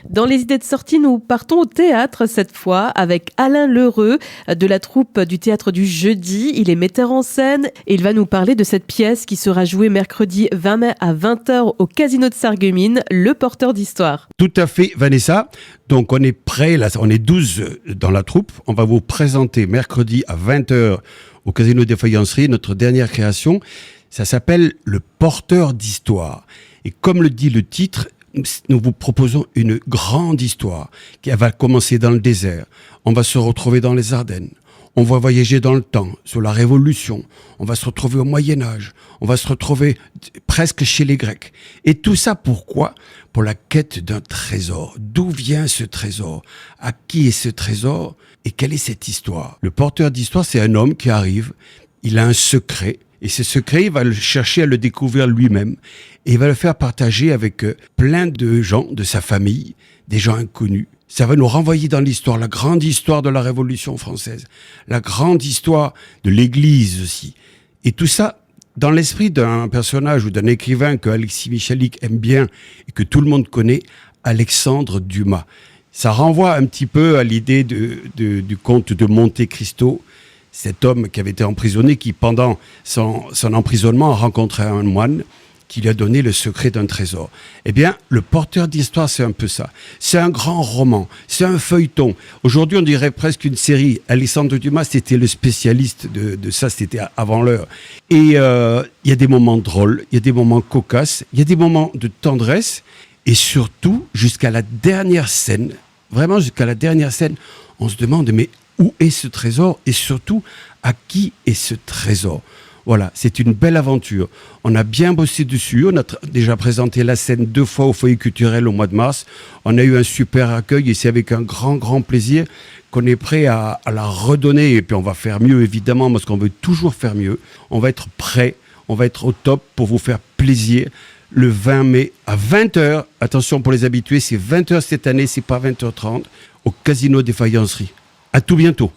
Dans les idées de sortie, nous partons au théâtre cette fois avec Alain Lheureux de la troupe du Théâtre du Jeudi. Il est metteur en scène et il va nous parler de cette pièce qui sera jouée mercredi 20 mai à 20h au Casino de Sarreguemines, Le Porteur d'Histoire. Tout à fait, Vanessa. Donc on est prêts, là, on est 12 dans la troupe. On va vous présenter mercredi à 20h au Casino des Faïenceries notre dernière création. Ça s'appelle Le Porteur d'Histoire. Et comme le dit le titre, nous vous proposons une grande histoire qui va commencer dans le désert. On va se retrouver dans les Ardennes. On va voyager dans le temps, sous la Révolution. On va se retrouver au Moyen-Âge. On va se retrouver presque chez les Grecs. Et tout ça pourquoi ? Pour la quête d'un trésor. D'où vient ce trésor ? À qui est ce trésor ? Et quelle est cette histoire ? Le porteur d'histoire, c'est un homme qui arrive. Il a un secret. Et ce secret, il va le chercher à le découvrir lui-même. Et il va le faire partager avec plein de gens de sa famille, des gens inconnus. Ça va nous renvoyer dans l'histoire, la grande histoire de la Révolution française, la grande histoire de l'Église aussi. Et tout ça dans l'esprit d'un personnage ou d'un écrivain que Alexis Michalik aime bien et que tout le monde connaît, Alexandre Dumas. Ça renvoie un petit peu à l'idée du comte de Monte Cristo, cet homme qui avait été emprisonné, qui pendant son emprisonnement a rencontré un moine qui lui a donné le secret d'un trésor. Eh bien, Le Porteur d'Histoire, c'est un peu ça. C'est un grand roman, c'est un feuilleton. Aujourd'hui, on dirait presque une série. Alexandre Dumas, c'était le spécialiste de ça, c'était avant l'heure. Et il y a des moments drôles, il y a des moments cocasses, il y a des moments de tendresse, et surtout, jusqu'à la dernière scène, vraiment jusqu'à la dernière scène, on se demande, mais où est ce trésor et surtout, à qui est ce trésor ? Voilà, c'est une belle aventure. On a bien bossé dessus, on a déjà présenté la scène 2 fois au Foyer culturel au mois de mars. On a eu un super accueil et c'est avec un grand plaisir qu'on est prêt à la redonner. Et puis on va faire mieux évidemment parce qu'on veut toujours faire mieux. On va être prêt, on va être au top pour vous faire plaisir le 20 mai à 20h. Attention pour les habitués, c'est 20h cette année, c'est pas 20h30 au Casino des Faïenceries. À tout bientôt.